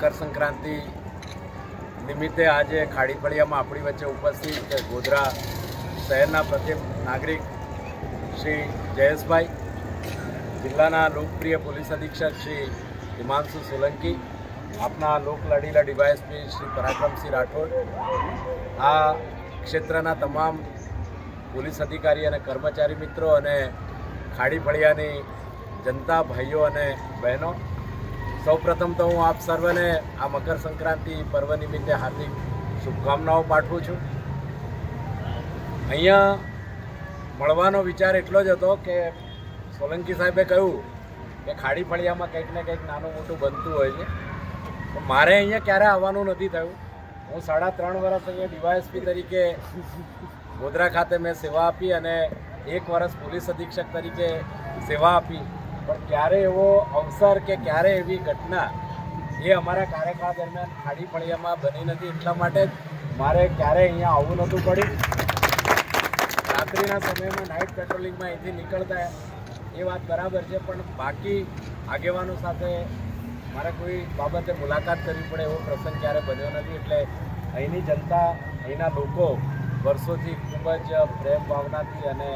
મકર સંક્રાંતિ નિમિત્તે આજે ખાડી ફળિયામાં આપણી વચ્ચે ઉપસ્થિત ગોધરા શહેરના પ્રથમ નાગરિક શ્રી જયેશભાઈ, જિલ્લાના લોકપ્રિય પોલીસ અધિક્ષક શ્રી હિમાંશુ સોલંકી, આપના લોકલાડીલા ડીવાયએસપી શ્રી પરાક્રમસિંહ રાઠોડ, આ ક્ષેત્રના તમામ પોલીસ અધિકારી અને કર્મચારી મિત્રો અને ખાડી ફળિયાની જનતા ભાઈઓ અને બહેનો, સૌપ્રથમ તો હું આપ સર્વને આ મકર સંક્રાંતિ પર્વ નિમિત્તે હાર્દિક શુભકામનાઓ પાઠવું છું. અહીંયા મળવાનો વિચાર એટલો જ હતો કે સોલંકી સાહેબે કહ્યું કે ખાડી ફળિયામાં કંઈક ને કંઈક નાનું મોટું બનતું હોય છે, તો મારે અહીંયા ક્યારે આવવાનું નથી થયું. હું 3.5 વર્ષ અહીંયા ડીવાયએસપી તરીકે ગોધરા ખાતે મેં સેવા આપી અને 1 વર્ષ પોલીસ અધિક્ષક તરીકે સેવા આપી, પણ ક્યારે એવો અવસર કે ક્યારે એવી ઘટના એ અમારા કાર્યકાળ દરમિયાન ખાડી ફળિયામાં બની નથી. એટલા માટે જ મારે ક્યારે અહીંયા આવવું નહોતું પડ્યું. રાત્રિના સમયમાં નાઇટ પેટ્રોલિંગમાં અહીંથી નીકળતા એ વાત બરાબર છે, પણ બાકી આગેવાનો સાથે મારે કોઈ બાબતે મુલાકાત કરવી પડે એવો પ્રસંગ ક્યારે બન્યો નથી. એટલે અહીંની જનતા, અહીંના લોકો વર્ષોથી ખૂબ જ પ્રેમ ભાવનાથી અને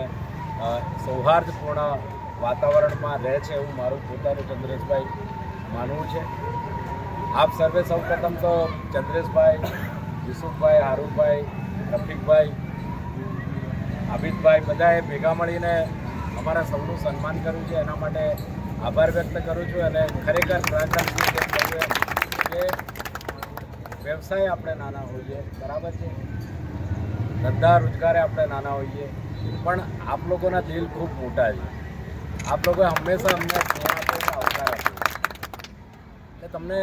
સૌહાર્દપૂર્ણ વાતાવરણમાં રહે છે એવું મારું પોતાનું ચંદ્રેશભાઈ માનવું છે. આપ સર્વે સૌ પ્રથમ તો ચંદ્રેશભાઈ, યુસુફભાઈ, હારૂભાઈ, રફીકભાઈ, આબિદભાઈ બધાએ ભેગા મળીને અમારા સૌનું સન્માન કર્યું છે, એના માટે આભાર વ્યક્ત કરું છું. અને ખરેખર પરાક્રમસિંહ કે વ્યવસાય આપણે નાના હોઈએ, બરાબર છે, ધંધા રોજગારે આપણે નાના હોઈએ, પણ આપ લોકોના દિલ ખૂબ મોટા છે. આપ લોકોએ હંમેશા અમને સ્નેહ આપ્યો, આવકાર આપ્યો. એટલે તમને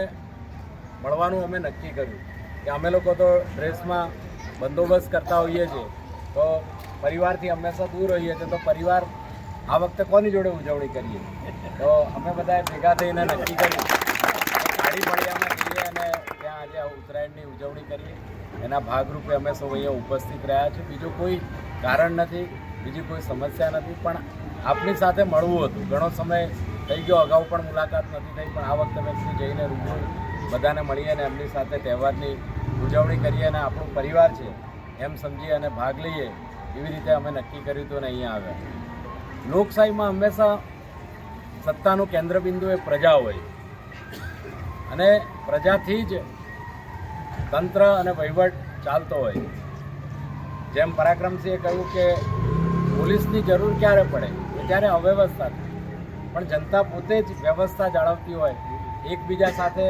મળવાનું અમે નક્કી કર્યું કે અમે લોકો તો ડ્રેસમાં બંદોબસ્ત કરતા હોઈએ છીએ, તો પરિવારથી હંમેશા દૂર હોઈએ છીએ, તો પરિવાર આ વખતે કોની જોડે ઉજવણી કરીએ? તો અમે બધાએ ભેગા થઈને નક્કી કર્યું ખાડી ફળિયામાં જઈએ અને ત્યાં આજે ઉત્તરાયણની ઉજવણી કરીએ. એના ભાગરૂપે અમે સૌ અહીંયા ઉપસ્થિત રહ્યા છીએ. બીજું કોઈ કારણ નથી, બીજી કોઈ સમસ્યા નથી, પણ આપની સાથે મળવું હતું. ઘણો સમય થઈ ગયો, અગાઉ પણ મુલાકાત નથી થઈ, પણ આ વખતે મેં જઈને રૂબરૂ બધાને મળીએ અને એમની સાથે તહેવારની ઉજવણી કરીએ અને આપણું પરિવાર છે એમ સમજીએ અને ભાગ લઈએ, એવી રીતે અમે નક્કી કર્યું હતું અને અહીંયા આવ્યા. લોકશાહીમાં હંમેશા સત્તાનું કેન્દ્રબિંદુ એ પ્રજા હોય અને પ્રજાથી જ તંત્ર અને વહીવટ ચાલતો હોય. જેમ પરાક્રમસિંહે કહ્યું કે પોલીસની જરૂર ક્યારે પડે કે જ્યારે અવ્યવસ્થા થાય, પણ જનતા પોતે જ વ્યવસ્થા જાળવતી હોય, એકબીજા સાથે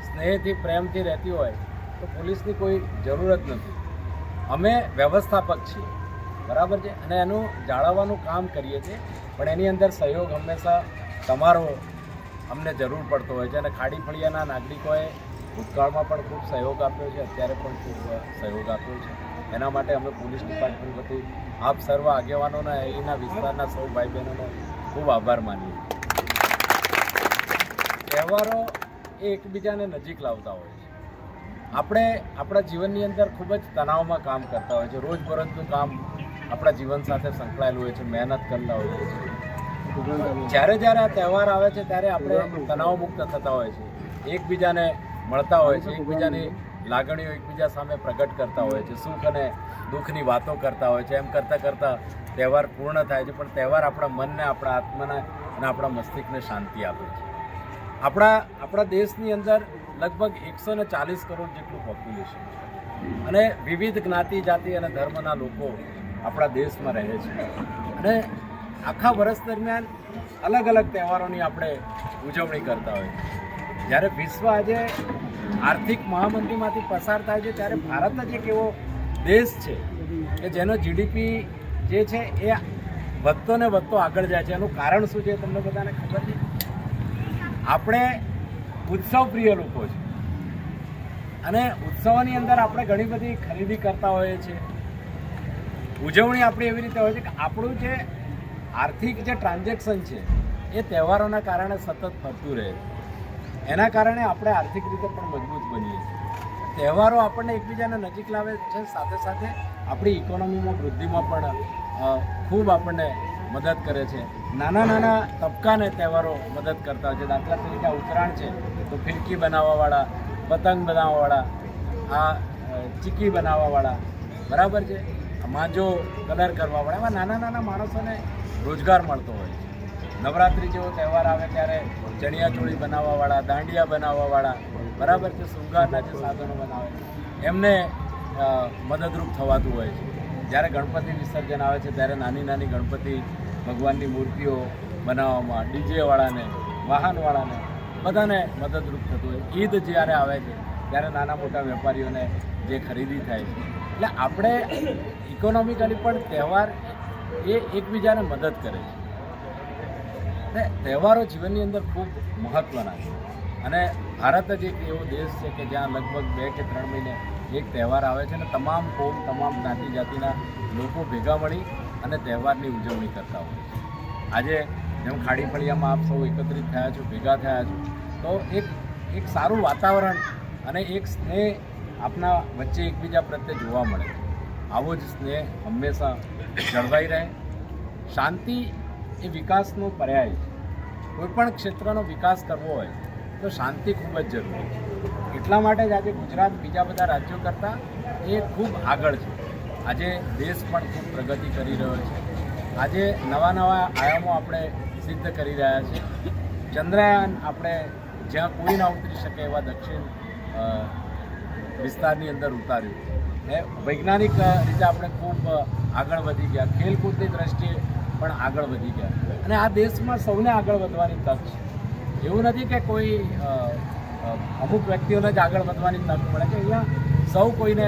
સ્નેહથી પ્રેમથી રહેતી હોય, તો પોલીસની કોઈ જરૂર જ નથી. અમે વ્યવસ્થાપક છીએ, બરાબર છે, અને એનું જાળવવાનું કામ કરીએ છીએ, પણ એની અંદર સહયોગ હંમેશા તમારો અમને જરૂર પડતો હોય છે. અને ખાડી ફળિયાના નાગરિકોએ ભૂતકાળમાં પણ ખૂબ સહયોગ આપ્યો છે, અત્યારે પણ ખૂબ સહયોગ આપ્યો છે. એના માટે અમે પોલીસ ડિપાર્ટમેન્ટ વતી આપ સર્વ આગેવાનોના, અહીંના વિસ્તારના સૌ ભાઈ બહેનોનો ખૂબ આભાર માનીએ. તહેવારો એ એકબીજાને નજીક લાવતા હોય છે. આપણે આપણા જીવનની અંદર ખૂબ જ તણાવમાં કામ કરતા હોય છે. રોજબરોજનું કામ આપણા જીવન સાથે સંકળાયેલું હોય છે, મહેનત કરતા હોઈએ છીએ. જ્યારે જ્યારે આ તહેવાર આવે છે ત્યારે આપણે તણાવમુક્ત થતા હોય છે, એકબીજાને મળતા હોય છે, એકબીજાની લાગણીઓ એકબીજા સામે પ્રગટ કરતા હોય છે, સુખ અને દુઃખની વાતો કરતા હોય છે. એમ કરતાં કરતાં તહેવાર પૂર્ણ થાય છે, પણ તહેવાર આપણા મનને, આપણા આત્માને અને આપણા મસ્તિષ્કને શાંતિ આપે છે. આપણા દેશની અંદર લગભગ 140 કરોડ જેટલું પોપ્યુલેશન છે અને વિવિધ જ્ઞાતિ, જાતિ અને ધર્મના લોકો આપણા દેશમાં રહે છે. અને આખા વર્ષ દરમિયાન અલગ અલગ તહેવારોની આપણે ઉજવણી કરતા હોય. જ્યારે વિશ્વ આજે આર્થિક મહામંદીમાંથી પસાર થાય છે, ત્યારે ભારત જ એક એવો દેશ છે કે જેનો જીડીપી જે છે એ વધતો ને વધતો આગળ જાય છે. એનું કારણ શું છે તમને બધાને ખબર છે? આપણે ઉત્સવ પ્રિય લોકો છે અને ઉત્સવોની અંદર આપણે ઘણી બધી ખરીદી કરતા હોઈએ છીએ. ઉજવણી આપણી એવી રીતે હોય છે કે આપણું જે આર્થિક જે ટ્રાન્ઝેક્શન છે એ તહેવારોના કારણે સતત ફરતું રહે. એના કારણે આપણે આર્થિક રીતે પણ મજબૂત બનીએ છીએ. તહેવારો આપણને એકબીજાને નજીક લાવે છે, સાથે સાથે આપણી ઇકોનોમીમાં વૃદ્ધિમાં પણ ખૂબ આપણને મદદ કરે છે. નાના નાના તબક્કાને તહેવારો મદદ કરતા હોય છે. દાખલા તરીકે ઉત્તરાયણ છે તો ફિરકી બનાવવાવાળા, પતંગ બનાવવાવાળા, આ ચીકી બનાવવાવાળા, બરાબર છે, માંજો કલર કરવાવાળા, એવા નાના નાના માણસોને રોજગાર મળતો હોય છે. નવરાત્રિ જેવો તહેવાર આવે ત્યારે ચણિયાચોળી બનાવવાવાળા, દાંડિયા બનાવવાવાળા, બરાબર છે, શૃંગારના જે સાધનો બનાવે એમને મદદરૂપ થવાતું હોય છે. જ્યારે ગણપતિ વિસર્જન આવે છે ત્યારે નાની નાની ગણપતિ ભગવાનની મૂર્તિઓ બનાવવામાં ડીજેવાળાને, વાહનવાળાને બધાને મદદરૂપ થતું હોય. ઈદ જ્યારે આવે છે ત્યારે નાના મોટા વેપારીઓને જે ખરીદી થાય છે. એટલે આપણે ઇકોનોમિકલી પણ તહેવાર એ એકબીજાને મદદ કરે છે. અને તહેવારો જીવનની અંદર ખૂબ મહત્ત્વના છે. અને ભારત જ એક એવો દેશ છે કે જ્યાં લગભગ 2 કે 3 મહિને એક તહેવાર આવે છે અને તમામ કોમ, તમામ જ્ઞાતિ જાતિના લોકો ભેગા મળી અને તહેવારની ઉજવણી કરતા હોય છે. આજે જેમ ખાડી ફળિયામાં આપ સૌ એકત્રિત થયા છો, ભેગા થયા છો, તો એક સારું વાતાવરણ અને એક સ્નેહ આપના વચ્ચે એકબીજા પ્રત્યે જોવા મળે છે. આવો જ સ્નેહ હંમેશા જળવાઈ રહે. શાંતિ એ વિકાસનો પર્યાય છે. કોઈપણ ક્ષેત્રનો વિકાસ કરવો હોય તો શાંતિ ખૂબ જ જરૂરી છે. એટલા માટે જ આજે ગુજરાત બીજા બધા રાજ્યો કરતાં એ ખૂબ આગળ છે. આજે દેશ પણ ખૂબ પ્રગતિ કરી રહ્યો છે. આજે નવા નવા આયામો આપણે સિદ્ધ કરી રહ્યા છીએ. ચંદ્રયાન આપણે જ્યાં કોઈ ના ઉતરી શકે એવા દક્ષિણ વિસ્તારની અંદર ઉતાર્યું. વૈજ્ઞાનિક રીતે આપણે ખૂબ આગળ વધી ગયા. ખેલકૂદની દ્રષ્ટિએ પણ આગળ વધી ગયા. અને આ દેશમાં સૌને આગળ વધવાની તક છે. એવું નથી કે કોઈ અમુક વ્યક્તિઓને જ આગળ વધવાની તક મળે છે. અહીંયા સૌ કોઈને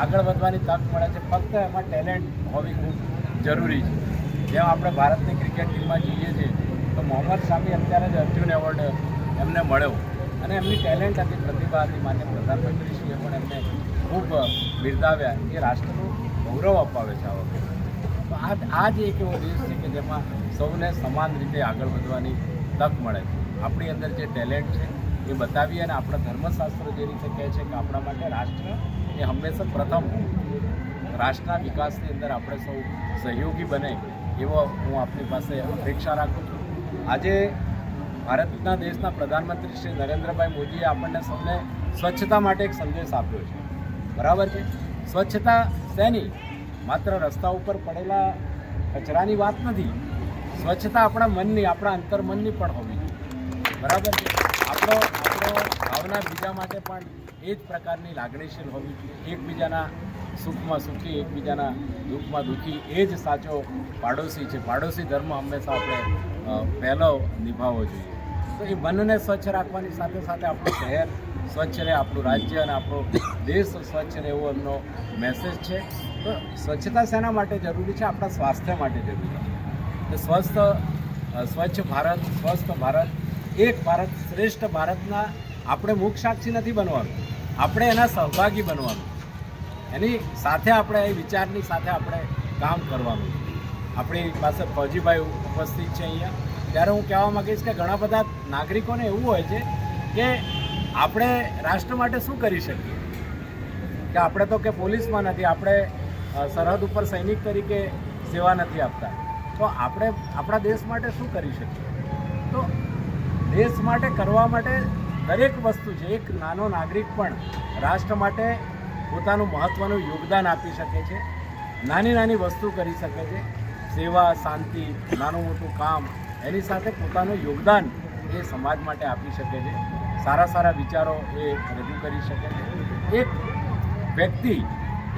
આગળ વધવાની તક મળે છે. ફક્ત એમાં ટેલેન્ટ હોવી ખૂબ જરૂરી છે. જેમ આપણે ભારતની ક્રિકેટ ટીમમાં જઈએ છીએ તો મોહમ્મદ શામી અત્યારે જ અર્જુન એવોર્ડ એમને મળ્યો અને એમની ટેલેન્ટ હતી, પ્રતિભા હતી. માન્ય પ્રધાનમંત્રીશ્રીએ પણ એમને ખૂબ બિરદાવ્યા. એ રાષ્ટ્રનું ગૌરવ અપાવે છે આ વખતે. તો આ જ એક એવો દેશ છે કે જેમાં સૌને સમાન રીતે આગળ વધવાની તક મળે છે. આપણી અંદર જે ટેલેન્ટ છે એ બતાવીએ. અને આપણા ધર્મશાસ્ત્ર જે રીતે કહે છે કે આપણા માટે રાષ્ટ્ર એ હંમેશા પ્રથમ હોય. રાષ્ટ્રના વિકાસની અંદર આપણે સૌ સહયોગી બને એવો હું આપની પાસે અપેક્ષા રાખું છું. આજે ભારતના દેશના પ્રધાનમંત્રી શ્રી નરેન્દ્રભાઈ મોદીએ આપણને સૌને સ્વચ્છતા માટે એક સંદેશ આપ્યો છે. બરાબર છે. સ્વચ્છતા શેની? માત્ર રસ્તા ઉપર પડેલા કચરાની વાત નથી. સ્વચ્છતા આપણા મનની, આપણા અંતર્મનની પણ હોવી જોઈએ. બરાબર છે. આપણો ભાવના બીજા માટે પણ એ જ પ્રકારની લાગણીશીલ હોવી જોઈએ. એકબીજાના સુખમાં સુખી, એકબીજાના દુઃખમાં દુઃખી, એ જ સાચો પાડોશી છે. પાડોશી ધર્મ હંમેશા આપણે પહેલો નિભાવવો જોઈએ. તો એ મનને સ્વચ્છ રાખવાની સાથે સાથે આપણું શહેર સ્વચ્છ રહે, આપણું રાજ્ય અને આપણો દેશ સ્વચ્છ રહે એવો એમનો મેસેજ છે. તો સ્વચ્છતા શેના માટે જરૂરી છે? આપણા સ્વાસ્થ્ય માટે જરૂરી છે. સ્વચ્છ ભારત, સ્વસ્થ ભારત, એક ભારત શ્રેષ્ઠ ભારતના આપણે મુખ સાક્ષી નથી બનવાનું, આપણે એના સહભાગી બનવાનું. એની સાથે આપણે એ વિચારની સાથે આપણે કામ કરવાનું. આપણી પાસે ફૌજીભાઈ ઉપસ્થિત છે અહીંયા. ત્યારે હું કહેવા માગીશ કે ઘણા બધા નાગરિકોને એવું હોય છે કે આપણે રાષ્ટ્ર માટે શું કરી શકીએ, કે આપણે તો કે પોલીસમાં નથી, આપણે સરહદ ઉપર સૈનિક તરીકે સેવા નથી આપતા, તો આપણે આપણા દેશ માટે શું કરી શકીએ? તો દેશ માટે કરવા માટે દરેક વસ્તુ છે. એક નાનો નાગરિક પણ રાષ્ટ્ર માટે પોતાનું મહત્ત્વનું યોગદાન આપી શકે છે. નાની નાની વસ્તુ કરી શકે છે. સેવા, શાંતિ, નાનું મોટું કામ, એની સાથે પોતાનું યોગદાન એ સમાજ માટે આપી શકે છે. સારા સારા વિચારો એ રજૂ કરી શકે છે. એક વ્યક્તિ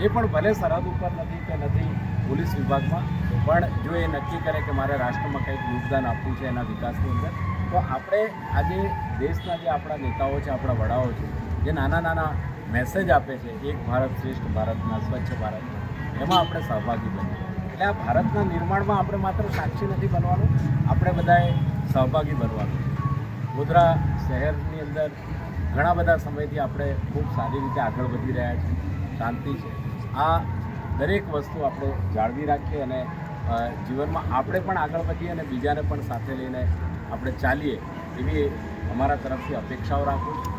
એ પણ ભલે સરહદ ઉપર નથી કે નથી પોલીસ વિભાગમાં, પણ જો એ નક્કી કરે કે મારે રાષ્ટ્રમાં કંઈક યોગદાન આપવું છે એના વિકાસની અંદર, તો આપણે આજે દેશના જે આપણા નેતાઓ છે, આપણા વડાઓ છે, જે નાના નાના મેસેજ આપે છે એક ભારત શ્રેષ્ઠ ભારતના, સ્વચ્છ ભારતના, એમાં આપણે સહભાગી બનીએ. એટલે આ ભારતના નિર્માણમાં આપણે માત્ર સાક્ષી નથી બનવાનું, આપણે બધાએ સહભાગી બનવાનું. ગોધરા શહેરની અંદર ઘણા બધા સમયથી આપણે ખૂબ સારી રીતે આગળ વધી રહ્યા છીએ. શાંતિ છે. આ દરેક વસ્તુ આપણે જાળવી રાખીએ અને જીવનમાં આપણે પણ આગળ વધીએ અને બીજાને પણ સાથે લઈને આપણે ચાલીએ એવી અમારા તરફથી અપેક્ષાઓ રાખું છું.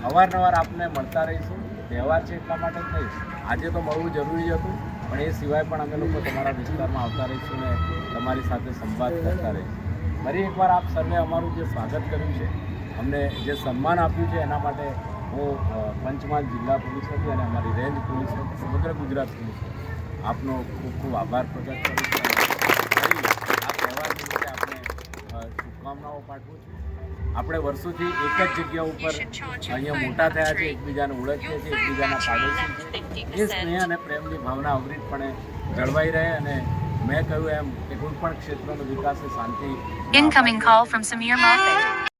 અવારનવાર આપને મળતા રહીશું. તહેવાર છે એટલા માટે જ નહીં, આજે તો મળવું જરૂરી હતું, પણ એ સિવાય પણ અમે લોકો તમારા વિસ્તારમાં આવતા રહીશું ને તમારી સાથે સંવાદ કરતા રહીશું. ફરી એકવાર આપ સર્વે અમારું જે સ્વાગત કર્યું છે, અમને જે સન્માન આપ્યું છે એના માટે હું પંચમહાલ જિલ્લા પોલીસ વતી અને અમારી રેન્જ પોલીસ વતી સમગ્ર ગુજરાત પોલીસ વતી આપનો ખૂબ ખૂબ આભાર પ્રગટ કરું છું. ફરી આ તહેવાર નિમિત્તે આપણે શુભકામનાઓ પાઠવું છું. આપણે વર્ષોથી એક જ જગ્યા ઉપર અહીંયા મોટા થયા છે, એકબીજાને ઓળખીએ છીએ, એકબીજાના પાડોશી છીએ. એ સ્નેહ અને પ્રેમની ભાવના અવિરતપણે જળવાઈ રહે અને મેં કહ્યું એમ કે કોઈ પણ ક્ષેત્રનો વિકાસ એ શાંતિ. Incoming call from Samir Moffat.